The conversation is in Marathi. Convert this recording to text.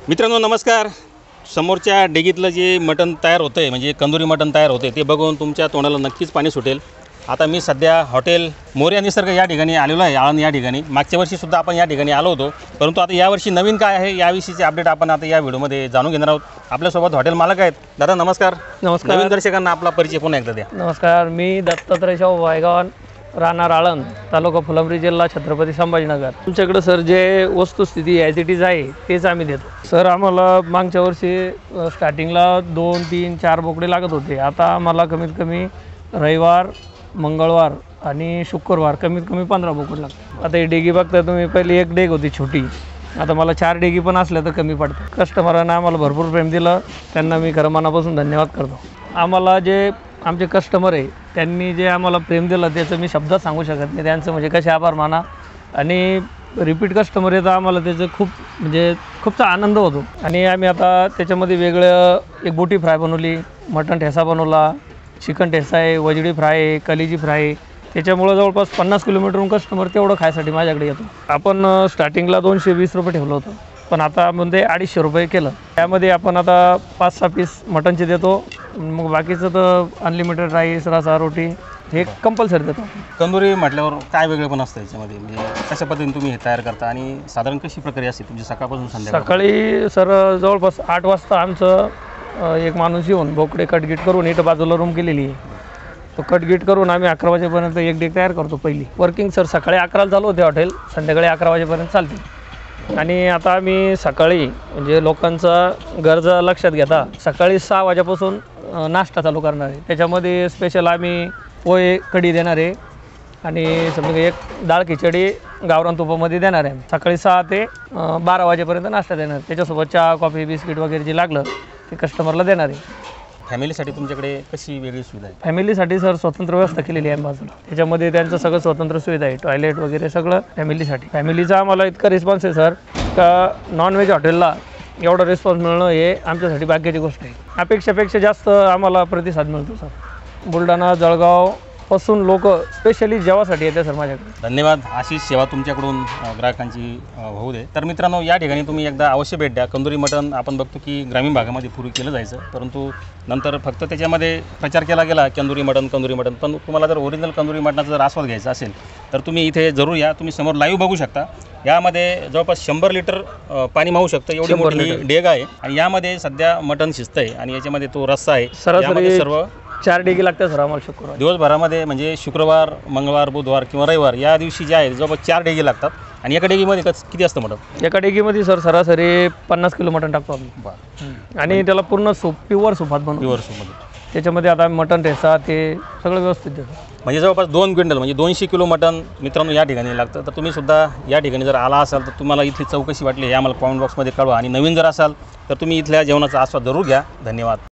मित्रांनो नमस्कार। समोरच्या डेगीतलं जे मटण तयार होतं आहे म्हणजे कंदुरी मटण तयार होते ते बघून तुमच्या तोंडाला नक्कीच पाणी सुटेल। आता मी सध्या हॉटेल मोरया निसर्ग या ठिकाणी आलेलो आहे, आळंद या ठिकाणी। मागच्या वर्षी सुद्धा आपण या ठिकाणी आलो होतो, परंतु आता यावर्षी नवीन काय आहे याविषयीचे अपडेट आपण आता या व्हिडिओमध्ये जाणून घेणार आहोत। आपल्यासोबत हॉटेल मालक आहेत। दादा नमस्कार। नमस्कार। नवीन दर्शकांना आपला परिचय पुन्हा एकदा द्या। नमस्कार, मी दत्तात्रय शाहू वायगाव, राहणार आळंद, तालुका फुलंब्री, जिल्हा छत्रपती संभाजीनगर। तुमच्याकडे सर जे वस्तुस्थिती ॲज इट इज आहे तेच आम्ही देतो। सर आम्हाला मागच्या वर्षी स्टार्टिंगला 2, 3, 4 बोकडे लागत होते। आता आम्हाला कमीत कमी रविवार, मंगळवार आणि शुक्रवार कमीत कमी 15 बोकड लागतात। आता ही डेगी बघता तुम्ही, पहिली एक डेग होती छोटी, आता मला 4 डेगी पण असल्या तर कमी पडतं। कस्टमरांना आम्हाला भरपूर प्रेम दिलं, त्यांना मी खरं मनापासून धन्यवाद करतो। आम्हाला जे आमचे कस्टमर आहे त्यांनी जे आम्हाला प्रेम दिलं त्याचं मी शब्दात सांगू शकत नाही। त्यांचं म्हणजे कसे आभार माना। आणि रिपीट कस्टमर येतं आम्हाला त्याचं खूपचा आनंद होतो। आणि आम्ही आता त्याच्यामध्ये वेगळं एक बोटी फ्राय बनवली, मटण ठेसा बनवला, चिकन ठेसा आहे, वजडी फ्राय आहे, कलेजी फ्राय आहे। त्याच्यामुळं जवळपास 50 किलोमीटरहून कस्टमर तेवढं खायसाठी माझ्याकडे येतो। आपण स्टार्टिंगला 220 रुपये ठेवलं होतं, पण आता म्हणजे 250 रुपये केलं। त्यामध्ये आपण आता 5-6 पीस मटणचे देतो, मग बाकीचं तर अनलिमिटेड राईस, रसा, रोटी हे कंपल्सरी देतो। कंदुरी म्हटल्यावर काय वेगळेपण असतं याच्यामध्ये, म्हणजे कशा पद्धतीने तुम्ही हे तयार करता आणि साधारण कशी प्रक्रिया असते तुमची सकाळपासून संध्याकाळ? सकाळी सर जवळपास 8 वाजता आमचं एक माणूस येऊन बोकडे कटगीट करून इथं बाजूला रूम केलेली आहे, तो कटगीट करून आम्ही 11 वाजेपर्यंत एक डेग तयार करतो। पहिली वर्किंग सर सकाळी 11ला चालू होते हॉटेल, संध्याकाळी 11 वाजेपर्यंत चालते। आणि आता आम्ही सकाळी म्हणजे लोकांचा गरजा लक्षात घेता सकाळी 6 वाजेपासून नाश्ता चालू करणार आहे। त्याच्यामध्ये स्पेशल आम्ही पोहे कढी देणार आहे आणि समजा एक डाळ खिचडी गावरान तुपामध्ये देणार आहे। सकाळी 6 ते 12 वाजेपर्यंत नाश्ता देणार, त्याच्यासोबत चहा, कॉफी, बिस्किट वगैरे जे लागलं ते कस्टमरला देणार आहे। फॅमिलीसाठी तुमच्याकडे कशी वेगळी सुविधा आहे? फॅमिलीसाठी सर स्वतंत्र व्यवस्था केलेली आहे बाजूला, त्याच्यामध्ये त्यांचं सगळं स्वतंत्र सुविधा आहे, टॉयलेट वगैरे सगळं फॅमिलीसाठी। फॅमिलीचा आम्हाला इतका रिस्पॉन्स आहे सर का नॉनव्हेज हॉटेलला एवढा रिस्पॉन्स मिळणं हे आमच्यासाठी भाग्याची गोष्ट आहे। अपेक्षापेक्षा जास्त आम्हाला प्रतिसाद मिळतो सर। बुलढाणा, जळगावपासून लोक स्पेशली जेवासाठी येते सर माझ्याकडे। धन्यवाद। अशीच सेवा तुमच्याकडून ग्राहकांची होऊ दे। तर मित्रांनो या ठिकाणी तुम्ही एकदा अवश्य भेट द्या। कंदुरी मटण आपण बघतो की ग्रामीण भागामध्ये पूर्वी केलं जायचं, परंतु नंतर फक्त त्याच्यामध्ये प्रचार केला गेला कंदुरी मटण। पण तुम्हाला जर ओरिजिनल कंदुरी मटणाचा जर आस्वाद घ्यायचा असेल तर तुम्ही इथे जरूर या। तुम्ही समोर लाईव्ह बघू शकता, यामध्ये जवळपास 100 लिटर पाणी मावू शकतं एवढी मोठी डेग आहे। आणि यामध्ये सध्या मटण शिजतं आहे आणि याच्यामध्ये तो रस्सा आहे। सरासरी सर्व 4 डेगी लागतात सर आम्हाला शुक्रवार दिवसभरामध्ये, म्हणजे शुक्रवार, मंगळवार, बुधवार किंवा रविवार या दिवशी जे आहे जवळपास 4 डेगी लागतात। आणि एका डेगीमध्ये किती असतं मटण? एका डेगीमध्ये सर सरासरी 50 किलो मटण टाकतो आम्ही। आणि त्याला पूर्ण सूप, प्युअर सूपात बनवतो। प्युअर सूपमध्ये त्याच्यामध्ये आता मटण ठेसा ते सगळं व्यवस्थित देतो। म्हणजे जवळपास 2 क्विंटल म्हणजे 200 किलो मटण मित्रांनो या ठिकाणी लागतं। तर तुम्ही सुद्धा या ठिकाणी जर आला असाल तर तुम्हाला इथली चव कशी वाटली हे आम्हाला कॉमेंट बॉक्समध्ये कळवा। आणि नवीन जर असाल तर तुम्ही इथल्या जेवणाचा आस्वाद जरूर घ्या। धन्यवाद।